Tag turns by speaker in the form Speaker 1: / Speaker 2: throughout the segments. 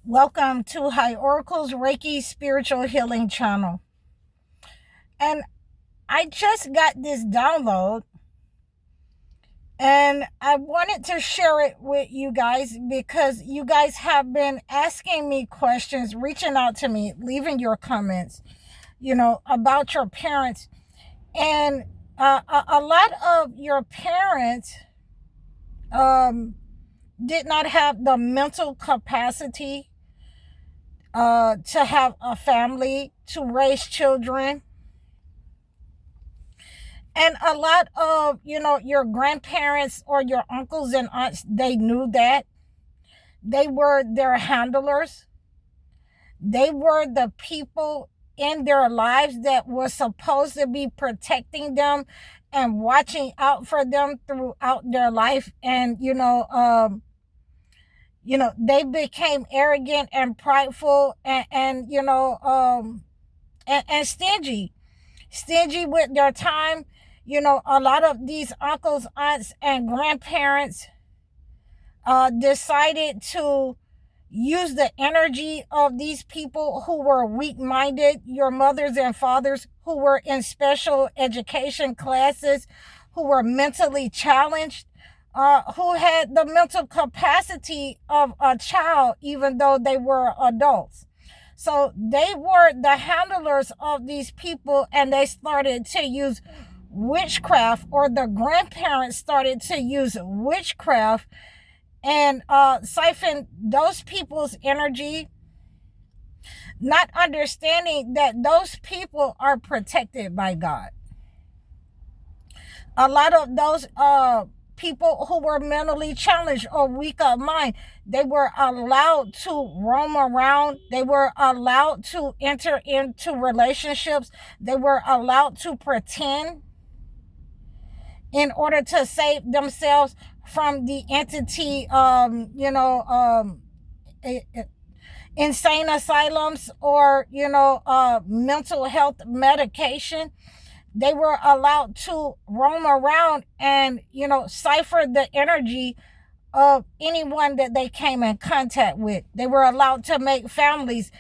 Speaker 1: Welcome to High Oracle's Reiki Spiritual Healing Channel. And I just got this download and I wanted to share it with you guys because you guys have been asking me questions, reaching out to me, leaving your comments, about your parents. And a lot of your parents did not have the mental capacity to have a family, to raise children. And a lot of, your grandparents or your uncles and aunts, they knew that. They were their handlers. They were the people in their lives that were supposed to be protecting them and watching out for them throughout their life. And, they became arrogant and prideful and stingy with their time. A lot of these uncles, aunts, and grandparents decided to use the energy of these people who were weak-minded, your mothers and fathers who were in special education classes, who were mentally challenged, who had the mental capacity of a child, even though they were adults. So they were the handlers of these people, and they started to use witchcraft, or the grandparents started to use witchcraft and siphon those people's energy, not understanding that those people are protected by God. A lot of those people who were mentally challenged or weak of mind, they were allowed to roam around. They were allowed to enter into relationships. They were allowed to pretend in order to save themselves from the entity, insane asylums or, mental health medication. They were allowed to roam around and, cipher the energy of anyone that they came in contact with. They were allowed to make families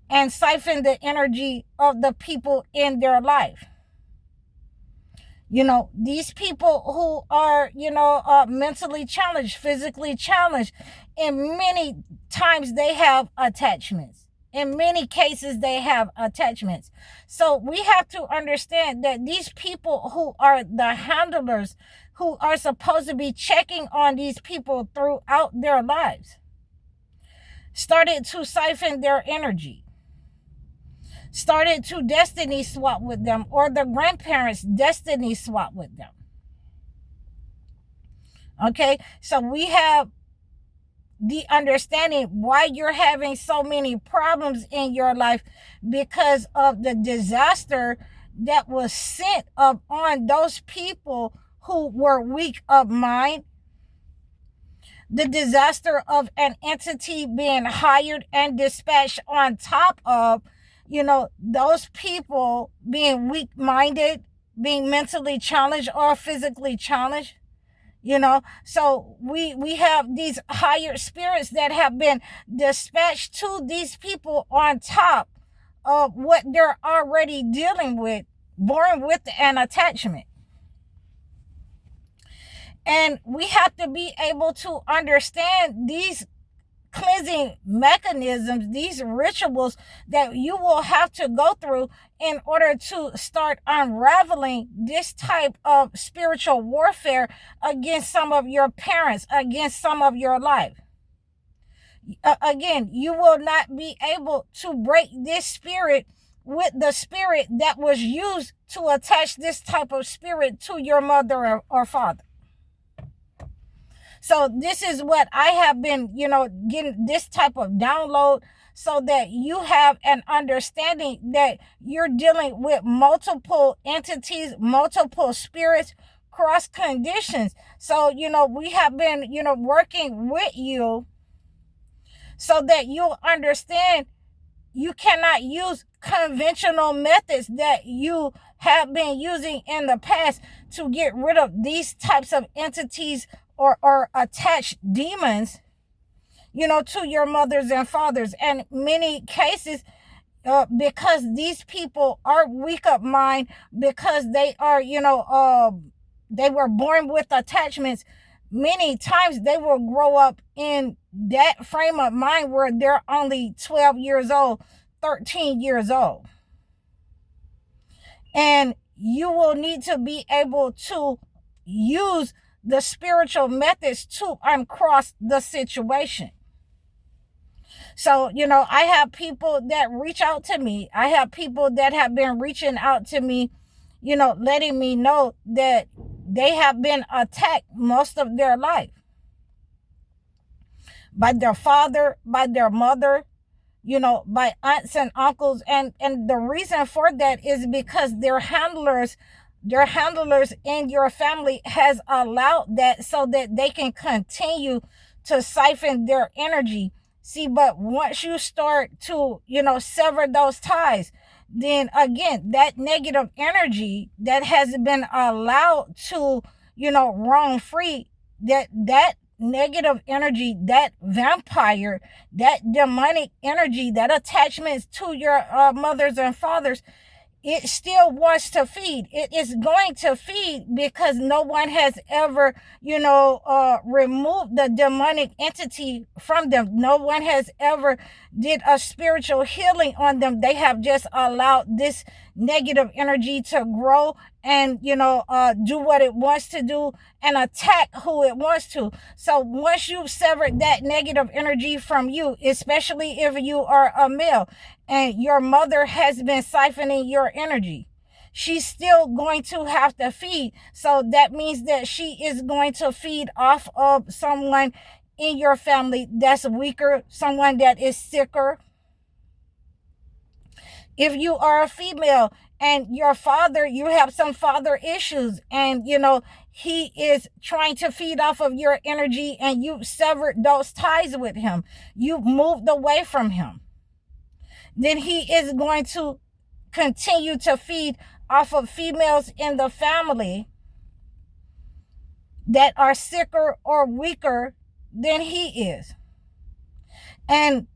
Speaker 1: and siphon the energy of the people in their life. These people who are, mentally challenged, physically challenged, in many times they have attachments. In many cases, they have attachments. So we have to understand that these people who are the handlers, who are supposed to be checking on these people throughout their lives, started to siphon their energy, started to destiny swap with them, or the grandparents destiny swap with them. Okay, so we have the understanding why you're having so many problems in your life, because of the disaster that was sent upon those people who were weak of mind, the disaster of an entity being hired and dispatched on top of, those people being weak-minded, being mentally challenged or physically challenged. So we have these higher spirits that have been dispatched to these people on top of what they're already dealing with, born with an attachment. And we have to be able to understand these cleansing mechanisms, these rituals that you will have to go through in order to start unraveling this type of spiritual warfare against some of your parents, against some of your life. Again, you will not be able to break this spirit with the spirit that was used to attach this type of spirit to your mother or father. So this is what I have been, getting this type of download, so that you have an understanding that you're dealing with multiple entities, multiple spirits, cross conditions. So, we have been, working with you so that you'll understand you cannot use conventional methods that you have been using in the past to get rid of these types of entities or attached demons. to your mothers and fathers. And many cases, because these people are weak of mind, because they are, they were born with attachments. Many times they will grow up in that frame of mind where they're only 12 years old, 13 years old. And you will need to be able to use the spiritual methods to uncross the situation. So, I have people that reach out to me. I have people that have been reaching out to me, letting me know that they have been attacked most of their life by their father, by their mother, by aunts and uncles. And the reason for that is because their handlers in your family has allowed that, so that they can continue to siphon their energy. See, but once you start to, sever those ties, then again, that negative energy that has been allowed to, roam free, that negative energy, that vampire, that demonic energy, that attachments to your mothers and fathers, it still wants to feed. It is going to feed because no one has ever, removed the demonic entity from them. No one has ever did a spiritual healing on them. They have just allowed this negative energy to grow and, do what it wants to do and attack who it wants to. So once you've severed that negative energy from you, especially if you are a male, and your mother has been siphoning your energy, she's still going to have to feed. So that means that she is going to feed off of someone in your family that's weaker, someone that is sicker. If you are a female and your father, you have some father issues, and he is trying to feed off of your energy, and you severed those ties with him, you moved away from him, then he is going to continue to feed off of females in the family that are sicker or weaker than he is. And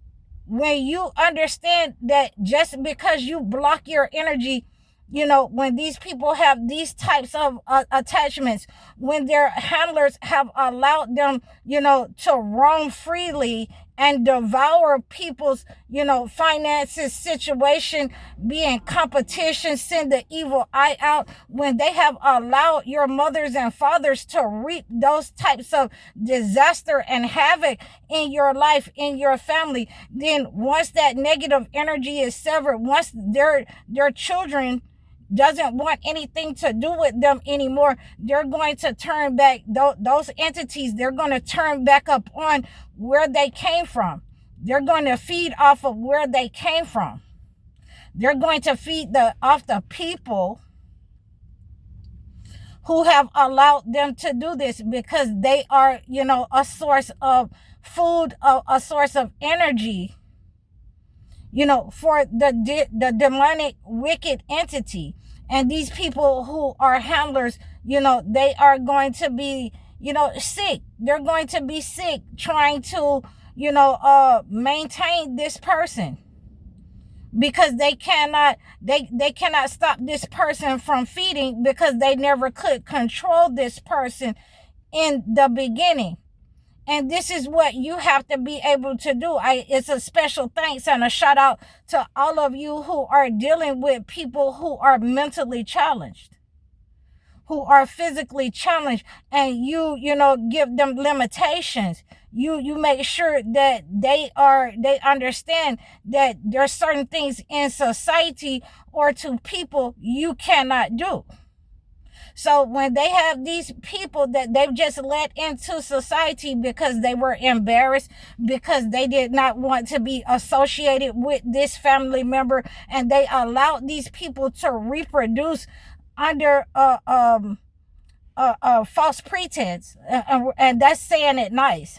Speaker 1: when you understand that just because you block your energy, when these people have these types of attachments, when their handlers have allowed them, to roam freely and devour people's, finances, situation, be in competition, send the evil eye out, when they have allowed your mothers and fathers to reap those types of disaster and havoc in your life, in your family, then once that negative energy is severed, once their children doesn't want anything to do with them anymore, they're going to turn back those entities. They're going to turn back up on where they came from. They're going to feed off of where they came from. They're going to feed off the people who have allowed them to do this, because they are, a source of food, a source of energy, for the demonic wicked entity. And these people who are handlers, they are going to be, sick. They're going to be sick trying to, maintain this person, because they cannot stop this person from feeding, because they never could control this person in the beginning. And this is what you have to be able to do. It's a special thanks and a shout out to all of you who are dealing with people who are mentally challenged, who are physically challenged, and you give them limitations. You make sure that they understand that there are certain things in society or to people you cannot do. So when they have these people that they've just let into society because they were embarrassed, because they did not want to be associated with this family member, and they allowed these people to reproduce under a false pretense, and that's saying it nice,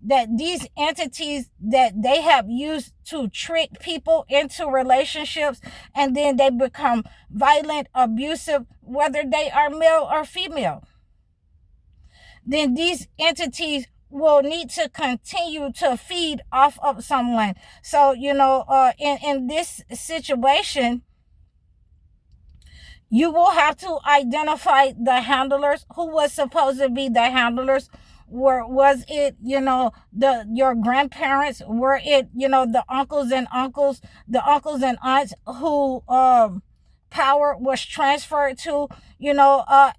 Speaker 1: that these entities that they have used to trick people into relationships, and then they become violent, abusive, whether they are male or female. Then these entities will need to continue to feed off of someone. So, in this situation, you will have to identify the handlers. Who was supposed to be the handlers? Was it, your grandparents? Were it, the uncles and aunts who power was transferred to,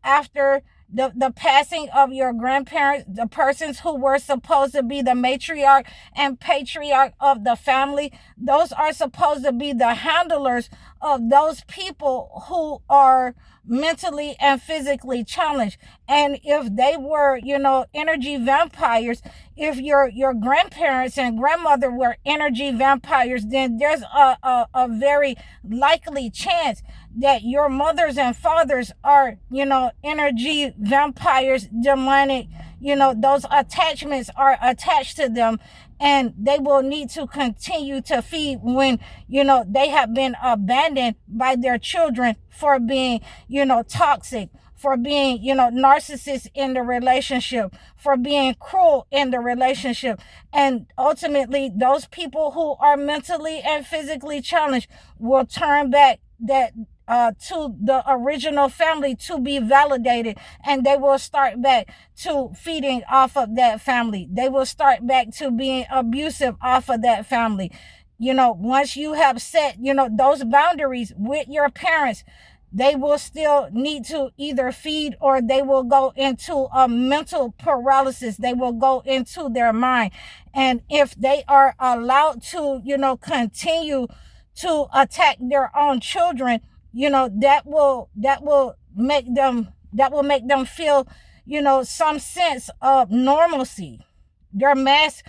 Speaker 1: after the passing of your grandparents, the persons who were supposed to be the matriarch and patriarch of the family? Those are supposed to be the handlers of those people who are mentally and physically challenged. And if they were, energy vampires, if your grandparents and grandmother were energy vampires, then there's a very likely chance that your mothers and fathers are, energy vampires, demonic, those attachments are attached to them, and they will need to continue to feed when, they have been abandoned by their children for being, toxic, for being, narcissists in the relationship, for being cruel in the relationship. And ultimately, those people who are mentally and physically challenged will turn back to the original family to be validated, and they will start back to feeding off of that family. They will start back to being abusive off of that family. Once you have set, those boundaries with your parents, they will still need to either feed, or they will go into a mental paralysis. They will go into their mind. And if they are allowed to, continue to attack their own children, that will make them feel, some sense of normalcy. Their mask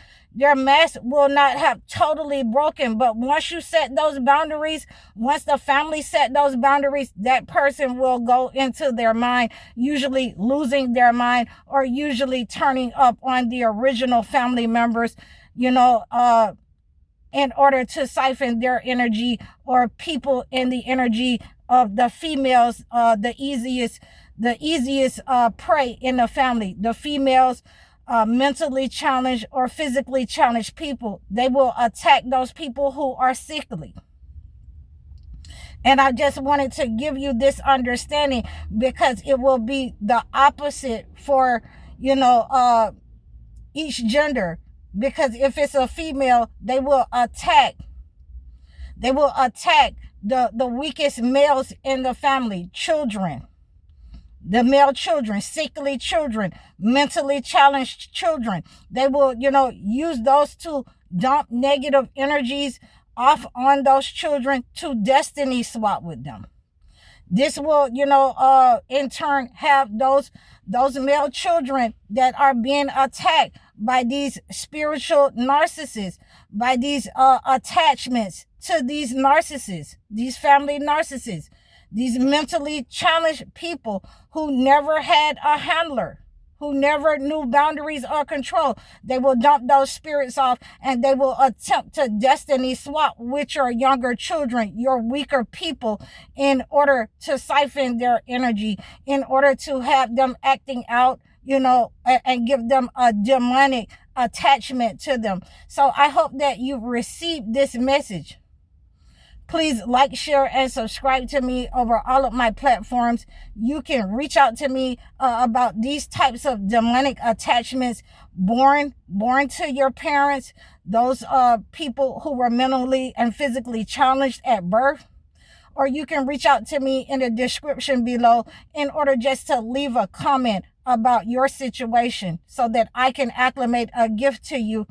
Speaker 1: will not have totally broken. But once you set those boundaries, once the family set those boundaries, that person will go into their mind, usually losing their mind, or usually turning up on the original family members, in order to siphon their energy, or people in the energy of the females, the easiest prey in the family. The females, mentally challenged or physically challenged people, they will attack those people who are sickly. And I just wanted to give you this understanding, because it will be the opposite for, each gender. Because if it's a female, they will attack the weakest males in the family, children, the male children, sickly children, mentally challenged children. They will, use those to dump negative energies off on those children, to destiny swap with them. This will, in turn have those male children that are being attacked by these spiritual narcissists, by these attachments to these narcissists, these family narcissists, these mentally challenged people who never had a handler, who never knew boundaries or control. They will dump those spirits off, and they will attempt to destiny swap with your younger children, your weaker people, in order to siphon their energy, in order to have them acting out, and give them a demonic attachment to them. So I hope that you've received this message. Please like, share, and subscribe to me over all of my platforms. You can reach out to me about these types of demonic attachments born to your parents, those people who were mentally and physically challenged at birth. Or you can reach out to me in the description below in order just to leave a comment about your situation, so that I can acclimate a gift to you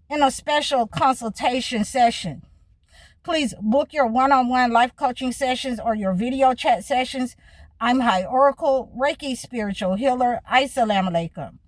Speaker 1: in a special consultation session. Please book your one-on-one life coaching sessions or your video chat sessions. I'm High Oracle, Reiki spiritual healer. Assalamu alaikum.